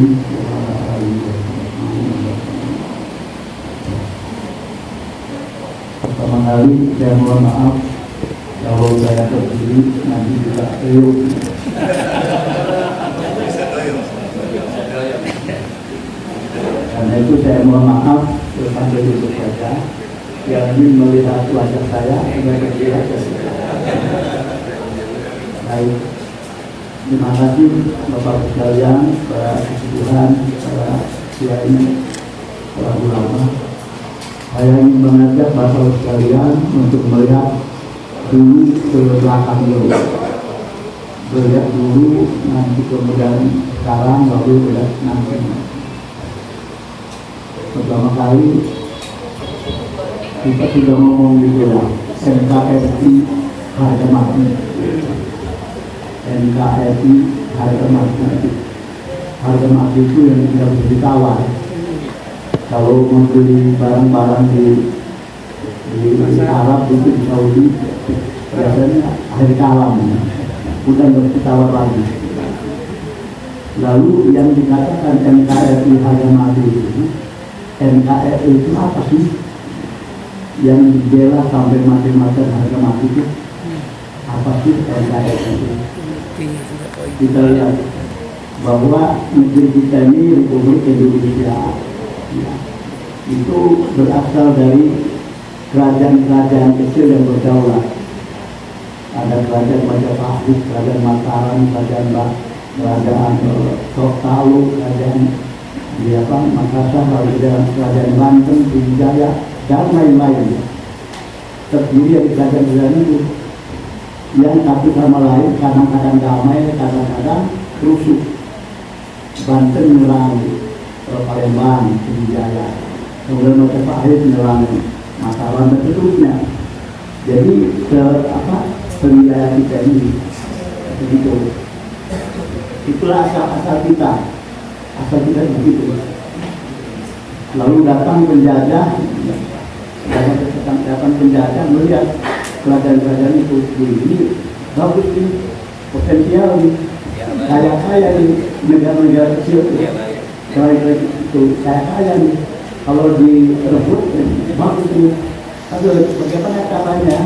wa ala alihi wasallam. Pertama kali saya mohon maaf kalau saya berdiri nanti juga riuh. Karena itu saya mohon maaf sampai duduk saja. Yang ingin melihat wajah saya sudah berdiri saja. Baik, terima kasih Bapak sekalian, para keseluruhan, para kiai, para ulama. Saya ingin mengajak Bapak sekalian untuk melihat dulu ke belakang dulu. Melihat dulu, nanti kemudian sekarang, lalu melihat nanti. Pertama kali kita sudah ngomong gitu ya, NKRI harga mati. NKRI harga mati. Harga mati itu yang tidak bisa ditawar. Kalau membeli barang-barang di Arab itu di Saudi biasanya hari kalam, bukan bertawar lagi. Lalu yang dikatakan NKRI harga mati itu, NKRI itu apa sih? Yang dibela sampai mati-matian harga mati itu apa sih NKRI itu? Kita lihat bahwa negeri kita ini Republik Indonesia ya, itu berasal dari kerajaan-kerajaan kecil yang berdaulat. Ada kerajaan Majapahit, kerajaan Mataram, kerajaan Totalu, kerajaan Makassar, kerajaan Banten, Sriwijaya, dan lain-lain. Terdiri dari kerajaan-kerajaan itu yang satu sama lain kadang-kadang damai, kadang-kadang rusuh. Banten menyerang Palembang, Sriwijaya, kemudian Majapahit menyerang Mataram dan seterusnya. Jadi wilayah kita ini begitu. Itulah asal kita begitu. Lalu datang penjajah melihat kerajaan-kerajaan itu ini bagus ini, potensial ini, kaya ini, negara-negara kecil itu kaya nih, kalau direbut bagus ini. Tapi bagaimana caranya?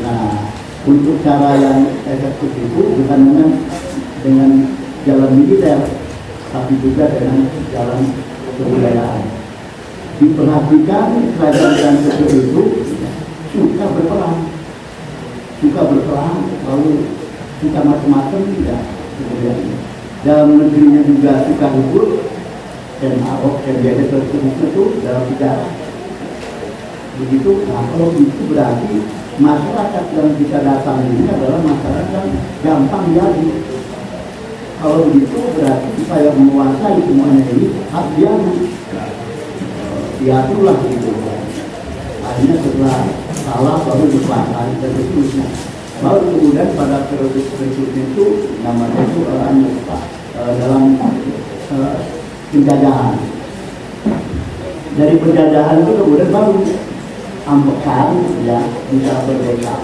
Nah, untuk cara yang efektif itu bukan dengan jalan militer, tapi juga dengan jalan kebudayaan. Diperhatikan kerajaan kecil itu suka berperang, lalu suka macam-macam tidak. Kemudian dalam negerinya juga suka ribut dan Arab dan biasa itu dalam sejarah. Begitu, nah kalau itu berarti masyarakat yang kita datang ini adalah masyarakat yang gampang jadi. Kalau begitu berarti supaya menguasai semuanya ini harus diaturlah gitu. Akhirnya setelah salah baru dikuasai dan seterusnya. Baru kemudian pada periode berikutnya itu namanya itu dalam penjajahan. Dari penjajahan itu kemudian baru ampekan ya bisa merdeka.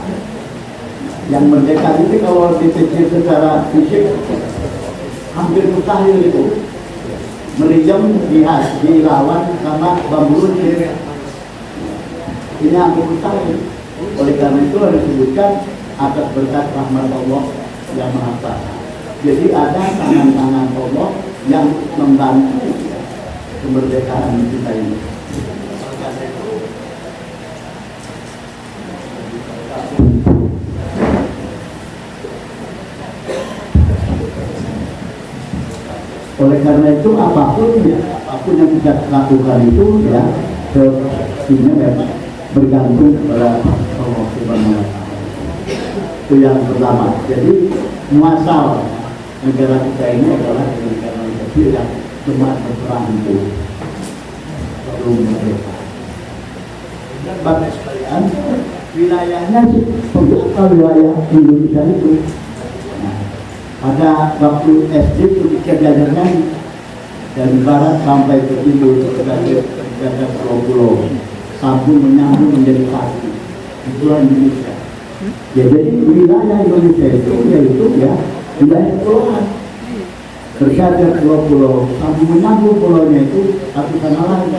Yang merdeka itu kalau dipikir secara fisik hampir mustahil itu. Meriam dilawan sama bambu runcing. Ini hampir mustahil. Oleh karena itu harus disebutkan atas berkat rahmat Allah yang Maha Kuasa. Jadi ada tangan-tangan Allah yang membantu kemerdekaan kita ini. Oleh karena itu apapun yang kita lakukan itu ya sebenarnya memang bergantung kepada Allah Subhanahu wa Ta'ala. Itu yang pertama. Jadi muasal negara kita ini adalah negara kecil yang cuma berperang itu belum merdeka. Dan Bapak sekalian, wilayahnya sih beberapa wilayah Indonesia itu. Pada waktu SD itu kita belajarnya dari barat sampai ke timur sebagai pulau-pulau, sambung menyambung menjadi satu. Itulah Indonesia. Ya, jadi wilayah Indonesia itu yaitu ya wilayah kepulauan. bersajar pulau-pulau sambil menyambung pulaunya itu satu sama lain.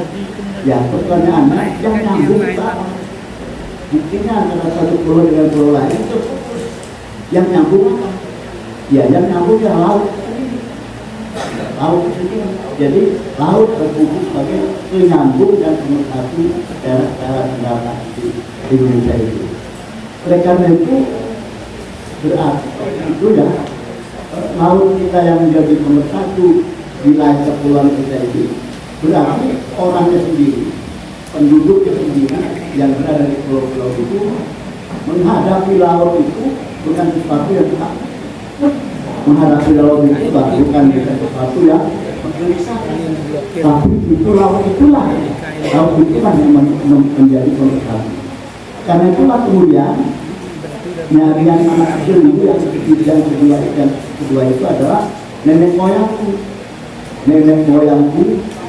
Ya pertanyaannya yang nyambung apa? Buktinya antara satu pulau dengan pulau lain itu yang nyambung apa? Ya yang nyambung ya laut. Laut itu jadi laut berfungsi sebagai penyambung dan pemersatu daerah-daerah tenggara di Indonesia itu. Oleh karena itu berarti itu ya laut kita yang menjadi pemersatu wilayah kepulauan kita ini berarti orangnya sendiri, penduduknya sendiri yang berada di pulau-pulau itu menghadapi laut itu bukan sesuatu yang tak menghadapi laut itu bukan sesuatu yang menggelisahkan, tapi itu laut itulah yang menjadi pemersatu. Karena itulah kemudian nyarian anak kecil itu yang kedua itu adalah nenek moyangku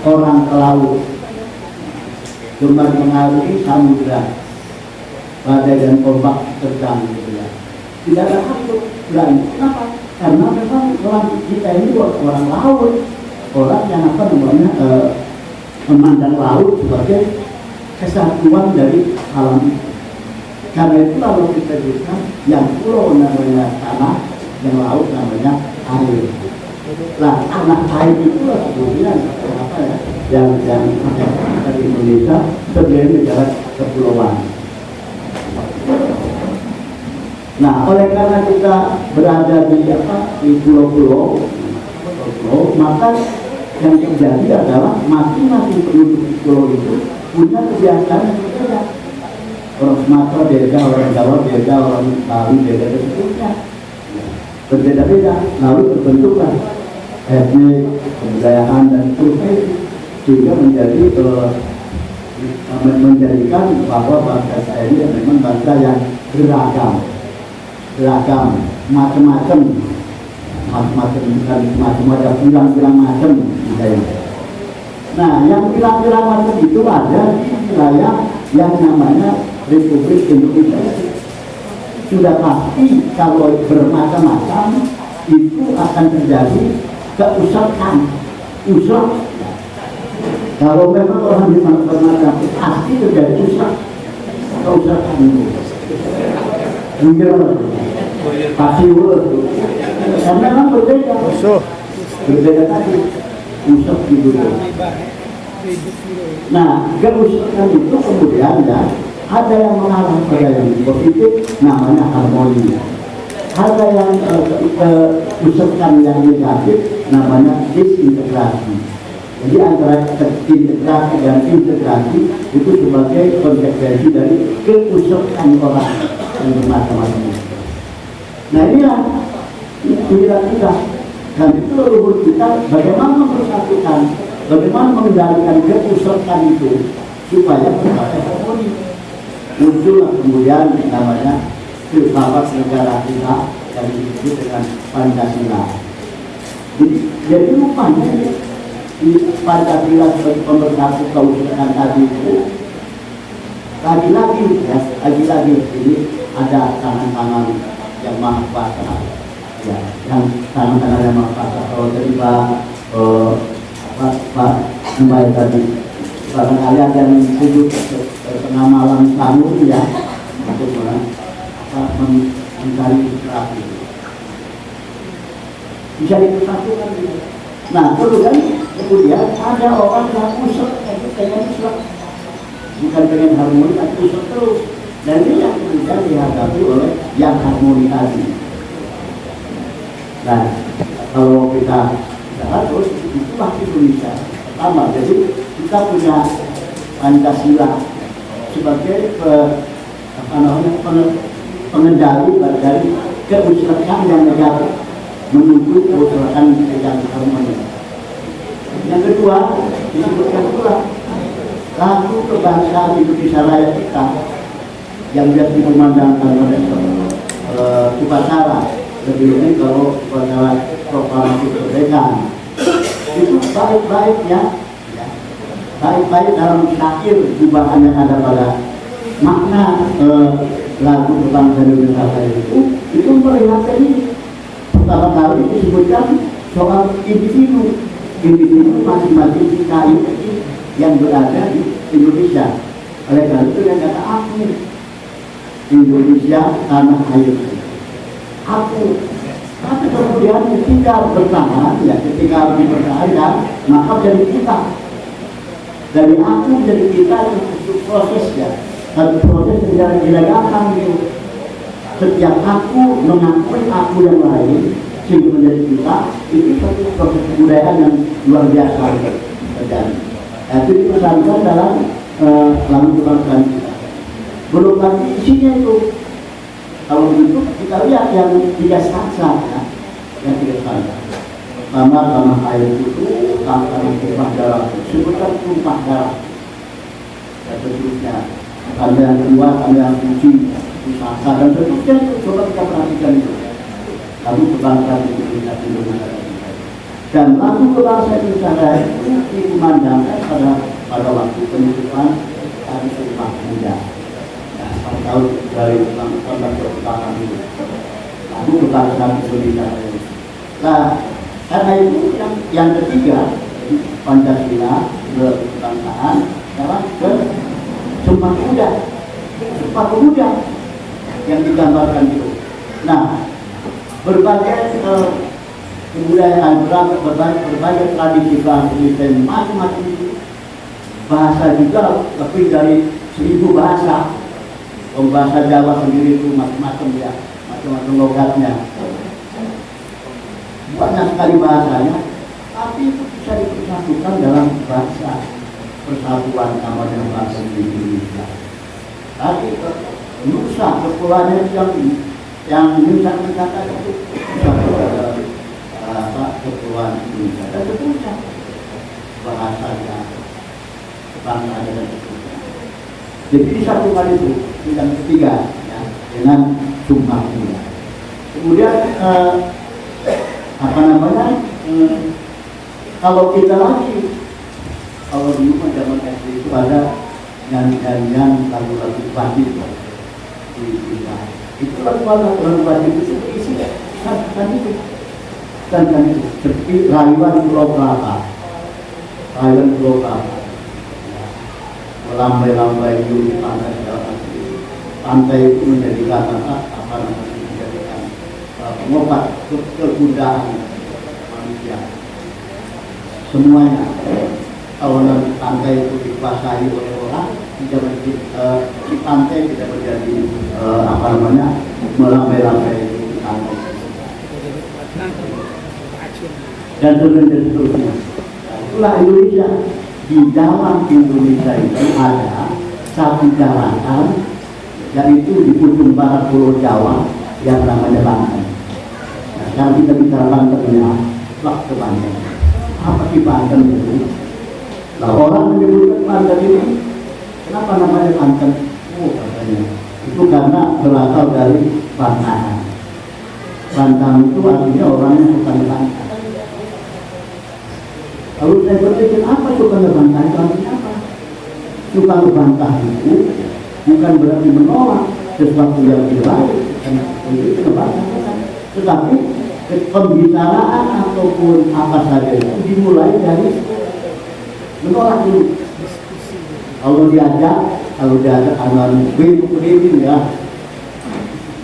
orang ke laut, gemar mengarungi samudra, badai dan ombak terjang gitu ya. Tidak ada takut berani. Kenapa? Karena memang orang kita ini orang laut, orang yang memandang laut sebagai kesatuan dari alam itu. Karena itu lalu kita bilang yang pulau namanya tanah, yang laut namanya air. Nah, tanah air itu kemudian apa ya? Yang di Indonesia sebagai negara kepulauan. Nah, oleh karena kita berada di pulau-pulau, maka yang terjadi adalah masing-masing penduduk di pulau itu punya kebiasaan yang berbeda. Orang Sumatera beda, orang Jawa beda, orang Bali beda, dan seterusnya. Berbeda-beda, lalu terbentuklah etnik, kebudayaan dan seterusnya, sehingga menjadikan bahwa bangsa saya ini memang bangsa yang beragam, macam-macam, ada bilang-bilang macam budaya. Nah, yang bilang-bilang macam itu ada di wilayah yang namanya Republik Indonesia. Sudah pasti kalau bermacam-macam itu akan terjadi keusakan, Kalau memang orang di mana-mana pasti terjadi keusakan itu. Mungkin pasti karena kan berbeda tadi usak gitu. Nah, keusakan itu kemudian ya ada yang mengarah pada yang positif, namanya harmoni. Ada yang keusakan yang negatif, namanya disintegrasi. Jadi antara integrasi dan integrasi itu sebagai konsekuensi dari keusakan orang yang bermacam-macam. Nah inilah kita. Dan itu leluhur kita bagaimana mempersatukan, bagaimana mengendalikan keusakan itu supaya berbagai harmoni. Muncullah kemudian namanya filsafat negara kita yang disebut dengan Pancasila. Jadi rupanya di Pancasila sebagai pemersatu keusakan tadi itu lagi-lagi ini ada tangan-tangan yang maha kuasa, ya, yang tangan-tangan yang maha kuasa. Kalau terima Pak Mbak tadi barangkali ada yang disebut tengah malam sanur ya untuk mencari inspirasi bisa dipersatukan gitu. Nah kemudian ada orang yang usah itu pengen usah bukan pengen harmoni tapi usah terus, dan ini yang kemudian dihadapi oleh yang harmoni tadi. Nah kalau kita terus itulah Indonesia pertama. Jadi kita punya Pancasila sebagai pengendali dari keusakan yang negatif menuju keusakan yang harmoni. Yang kedua disebutkan pula lagu kebangsaan Indonesia Raya kita yang biasa dikumandangkan oleh upacara, lebih kalau upacara proklamasi kemerdekaan itu baik-baik dalam syair gubahan yang ada pada makna lagu kebangsaan Indonesia Raya itu melihat ini pertama kali disebutkan soal individu masing-masing KII yang berada di Indonesia. Oleh karena itu yang kata aku, Indonesia tanah air aku. Tapi kemudian ketika bertahan, ya ketika dipertahankan, maka jadi kita. Dari aku jadi kita itu proses ya. Satu proses yang tidak gampang gitu. Setiap aku mengakui aku yang lain sehingga menjadi kita, itu satu proses kebudayaan yang luar biasa terjadi. Itu dipesankan dalam lagu kebangsaan kita. Belum lagi isinya itu. Kalau begitu kita lihat yang 3 saksa ya, yang 3 saksa. Pertama tanah air itu, tanah tumpah darah, sebutkan tumpah darah. Dan seterusnya. Tanda yang kedua, tanda yang suci, saksa dan seterusnya itu coba kita perhatikan itu. Lagu kebangsaan Indonesia. Dan lagu kebangsaan Indonesia itu dikumandangkan pada waktu penutupan Hari Sumpah Pemuda. Tahun dari tahun pertama itu lagu kebangsaan Indonesia. Nah, karena itu yang ketiga Pancasila, kebangsaan, sekarang ke Sumpah Pemuda, Sumpah Pemuda yang digambarkan itu. Nah, berbagai kebudayaan, berbagai tradisi bahasa macam-macam itu. Bahasa juga lebih dari 1000 bahasa. Bahasa Jawa sendiri itu macam-macam ya, macam-macam logatnya. Banyak sekali bahasanya, tapi itu bisa dipersatukan dalam bahasa persatuan namanya bahasa Indonesia. Tapi Nusa, kepulauan yang Nusa dikatakan itu kepulauan Indonesia. Dan seterusnya bahasanya, bangsanya dan seterusnya. Jadi disatukan itu yang ketiga ya, dengan Sumpah Pemuda. Kemudian kalau kita lagi, kalau dulu zaman SD itu ada nyanyian lagu-lagu wajib di itu lagu wajib itu isi kan itu seperti Rayuan Pulau Kelapa, melambai-lambai di pantai dalam pantai itu menjadi menjadikan pengobat kegundahan manusia semuanya. Kalau nanti pantai itu dikuasai oleh orang, tidak di pantai tidak menjadi melambai-lambai di pantai dan seterusnya. Itulah Indonesia. Di dalam Indonesia itu ada satu daratan, yaitu di ujung barat Pulau Jawa yang namanya Banten. Nah, kalau kita bicara Banten ya, waktu Banten. Apa sih Banten itu? Nah, orang menyebutkan Banten ini, kenapa namanya Banten? Oh, katanya itu karena berasal dari bantahan. Bantahan itu artinya orang yang suka membantah. Kalau saya berpikir apa suka ngebantah itu artinya apa? Suka ngebantah itu bukan berarti menolak sesuatu yang lain, itu ngebantah bukan. Tetapi pembicaraan ataupun apa saja itu dimulai dari menolak dulu. Kalau diajak anak begini ya,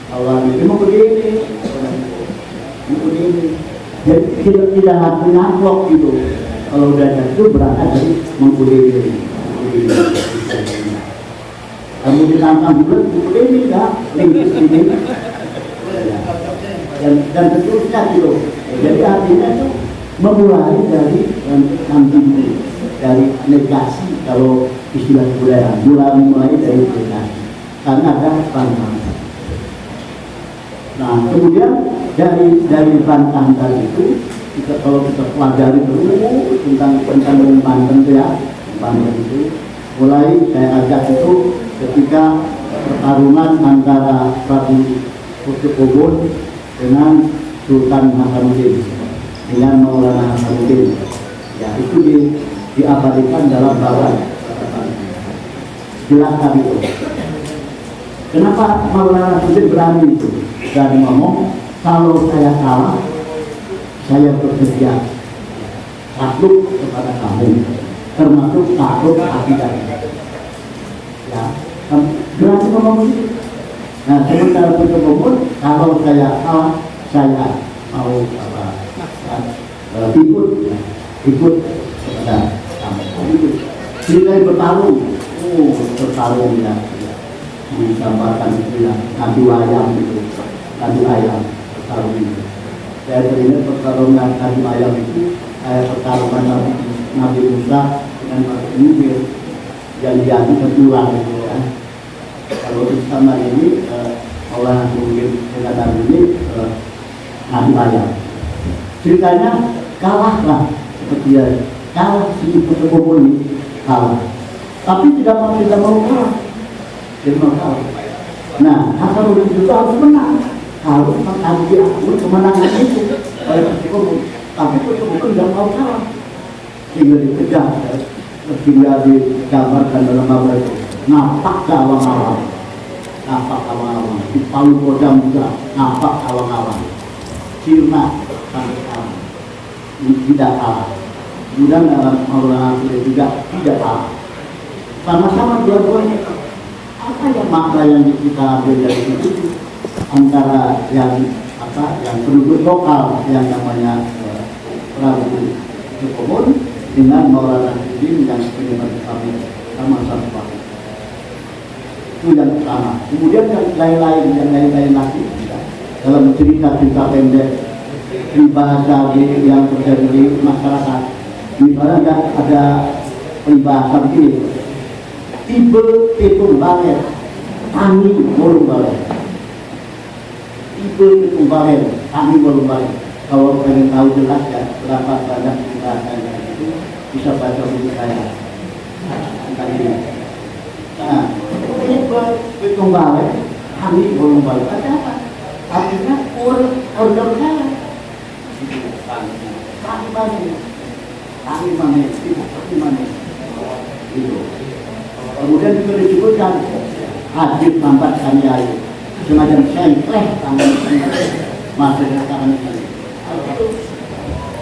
Allah ini mau begini. Jadi tidak harus ngaplok gitu. Kalau udah itu berangkat dari mengkulili. Kamu ditantang juga mengkulili ya, lingkis ini. Dan seterusnya gitu. Jadi artinya itu memulai dari dari negasi, kalau istilah budaya mulai dari negasi karena ada bantahan. Nah kemudian dari bantahan tadi itu kalau kita pelajari dulu tentang Banten itu ya, Banten itu mulai saya ajak itu ketika pertarungan antara Prabu Putih dengan Sultan Hasanuddin dengan Maulana Hasanuddin. Ya itu diabadikan dalam bawah jelaskan itu. Kenapa Maulana Hasanuddin berani itu? Dan ngomong kalau saya salah saya bersedia takluk kepada kamu, termasuk takluk hati kami. Ya, berarti ngomong begitu. Nah, sementara Penuntut Umum, kalau saya kalah, saya mau ikut kepada kamu. Kita bertarung, bertarung ya, digambarkan itu ya, ngadu ayam itu, bertarung itu. Saya teringat pertarungan ngadu ayam itu, pertarungan Nabi Musa dengan Nabi Musa yang diadu berulang gitu ya. Kalau Islam ini orang mungkin dengan ini ngadu ayam. Ceritanya kalahlah seperti ya, kalah si Penuntut ini kalah. Tapi tidak mau kalah. Dia mau kalah. Nah, Hasanul itu harus menang. Harus diakui kemenangan itu oleh Penuntut Umum. Tapi Penuntut Umum tidak mau kalah. Sehingga dikejar. Sehingga digambarkan dalam gambar itu. Nampak ke awang-awang. Di Palu Kodam juga nampak awang-awang. Sirna sampai kalah. Tidak kalah. Kemudian dalam Al-Quran juga tidak kalah. Sama-sama dua-duanya. Apa yang makna yang kita ambil dari itu antara yang penduduk lokal yang namanya Prabu Sukomon dengan Maulana Nasruddin yang penyebab kami sama-sama. Itu yang pertama. Kemudian yang lain-lain lagi dalam cerita-cerita pendek di bahasa yang terjadi di masyarakat. Misalnya ada peribahasa begini, tibe pitung balen, tani bolong balen. Tibe pitung balen, tani bolong balen. Kalau pengen tahu jelas ya berapa banyak bahasanya itu bisa baca buku saya. Nah, tibe pitung balen, tani bolong balen. Apa? Artinya order saya. Tani mana? Itu. Kemudian juga disebutkan hadir lambat kami air, semacam sengkleh tangan masyarakat ini.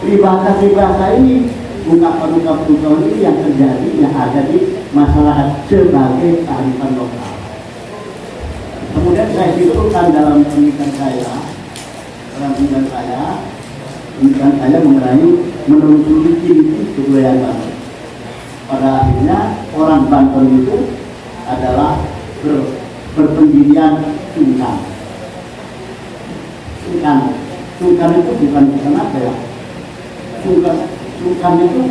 Peribahasa ini ungkapan-ungkapan ini yang terjadi yang ada di masyarakat sebagai kearifan lokal. Kemudian saya simpulkan dalam penelitian saya mengenai menelusuri ciri kebudayaan Banten. Pada akhirnya orang Banten itu adalah berpendirian sungkan. Sungkan itu bukan apa ya? Sungkan itu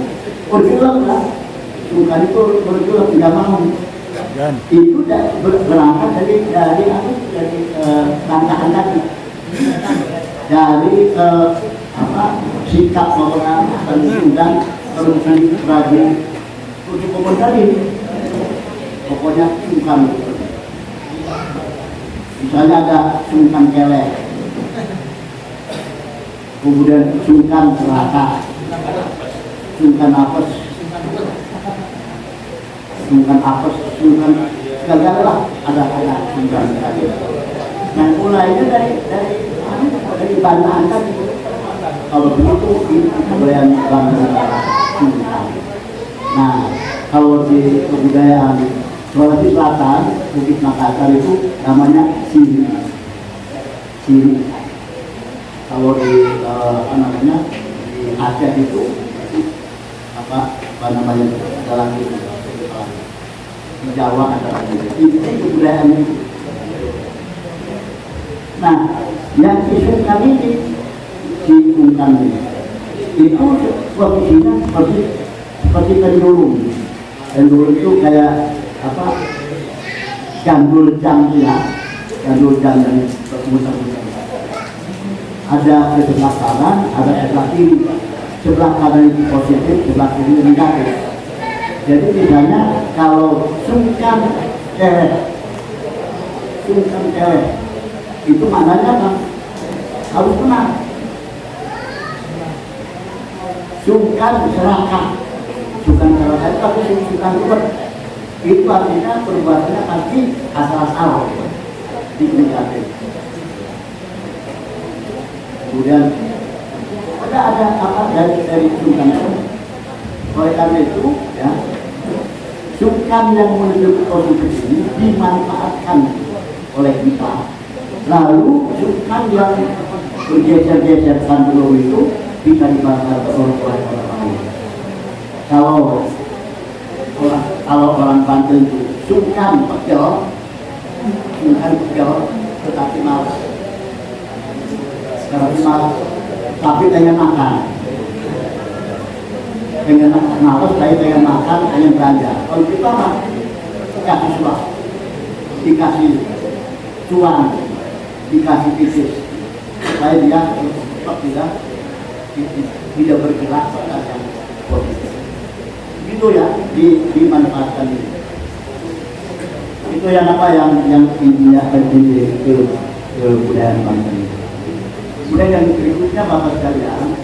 bergerak lah. Sungkan itu bergerak tidak mau. Itu berangkat dari langkahan tadi. Dari sikap orang dan terusan bagi untuk komentar ini pokoknya sungkan. Misalnya ada sungkan kelek, kemudian sungkan seraka, sungkan apes, segala lah ada sungkan tadi. Nah mulainya dari bantahan tadi. Kalau begitu ini kebudayaan Banten. Nah, kalau di kebudayaan Sulawesi Selatan, Bukit Makassar itu namanya siri. Kalau di di Aceh itu apa namanya dalam di Jawa ada ini kebudayaan itu. Nah, yang disungkan ini itu posisinya seperti pendulum. Pendulum itu kayak apa? Gandul jam dari muter-muter. Ada di sebelah kanan, ada di sebelah kiri. Sebelah kanan itu positif, sebelah kiri negatif. Jadi misalnya kalau sungkan kelek itu maknanya apa? Harus menang. Sungkan serakah, tapi sungkan itu artinya perbuatannya pasti asal-asal di negatif. Kemudian ada apa dari sungkan itu. Oleh karena itu, ya, sungkan yang menuju ke positif ini dimanfaatkan oleh kita. Lalu sungkan yang bergeser-geserkan dulu itu bisa dibaca oleh orang lain. Kalau orang Banten itu sungkan pegel, tetapi malas. Tapi pengen makan. Pengen malas, saya pengen makan, pengen belanja. Kalau kita mah dikasih suap, dikasih cuan, dikasih bisnis, supaya dia tidak bergerak pada yang positif. Itu ya dimanfaatkan itu. Itu yang apa yang intinya ke budaya Banten. Kemudian yang berikutnya Bapak sekalian,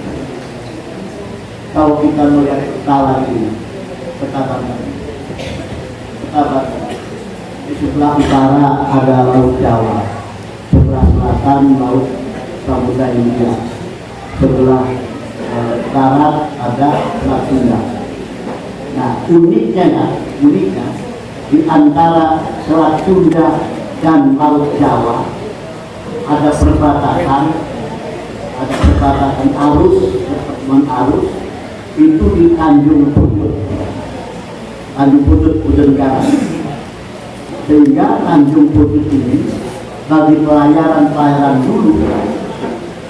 kalau kita melihat peta lagi, peta Banten, di sebelah utara ada Laut Jawa, sebelah selatan Laut Samudra Hindia, sebelah barat ada Selat Sunda. Nah, uniknya di antara Selat Sunda dan Laut Jawa ada perbatasan arus, pertemuan arus itu di Tanjung Putut Negara. Sehingga Tanjung Putut ini bagi pelayaran dulu,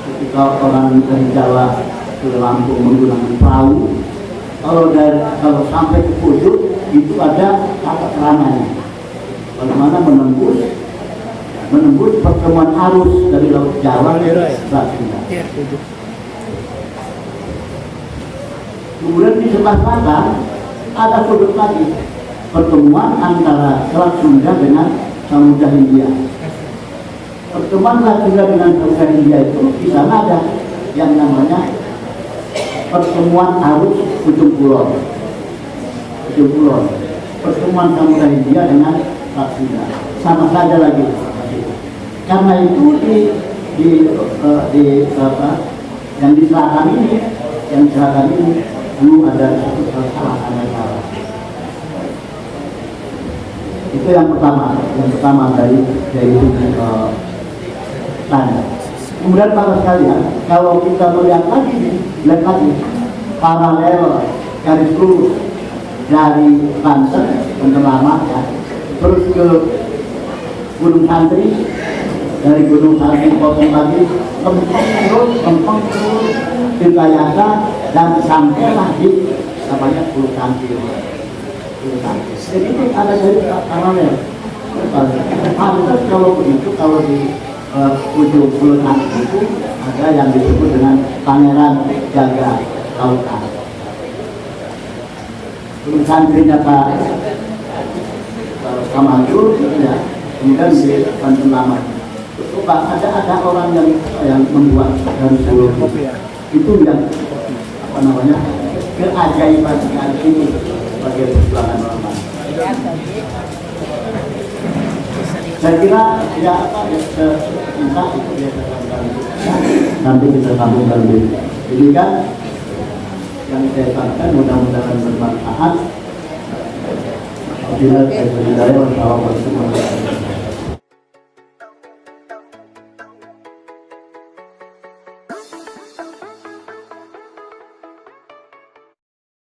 ketika orang dari Jawa ke Lampung menggunakan perahu, kalau sampai ke Putut itu ada tata keramanya, bagaimana menembus pertemuan arus dari Laut Jawa ke Selat Sunda. Kemudian di sebelah selatan ada Putut lagi, pertemuan antara Selat Sunda dengan Samudra Hindia. Pertemuan Selat Sunda dengan Samudra Hindia itu di sana ada yang namanya pertemuan arus ujung kulon. Pertemuan Samudra Hindia dengan Selat Sunda sama saja lagi. Karena itu yang di selatan ini dulu ada satu kesalahan negara. Itu yang pertama dari tanda. Kemudian para sekalian, kalau kita melihat lagi paralel garis lurus dari Banten Pendelama ya, terus ke Gunung Santri, dari Gunung Santri potong lagi kempeng terus ke Gayasa dan sampailah di namanya Pulau Santri. Jadi ini ada dari paralel. Pantas kalau begitu, kalau di ujung Pulau Santri itu ada yang disebut dengan Pangeran Jaga Lautan. Gunung Santrinya Pak Kamandur ya, kemudian di Banten Lama. Pak, ada orang yang membuat dari Solo itu yang apa namanya keajaiban sekali ini sebagai perjuangan ulama. Saya kira ya apa kita itu biasa nanti kita sambungkan dulu. Ini kan yang saya sampaikan mudah-mudahan bermanfaat. Bila saya berdaya, wassalamualaikum warahmatullahi wabarakatuh.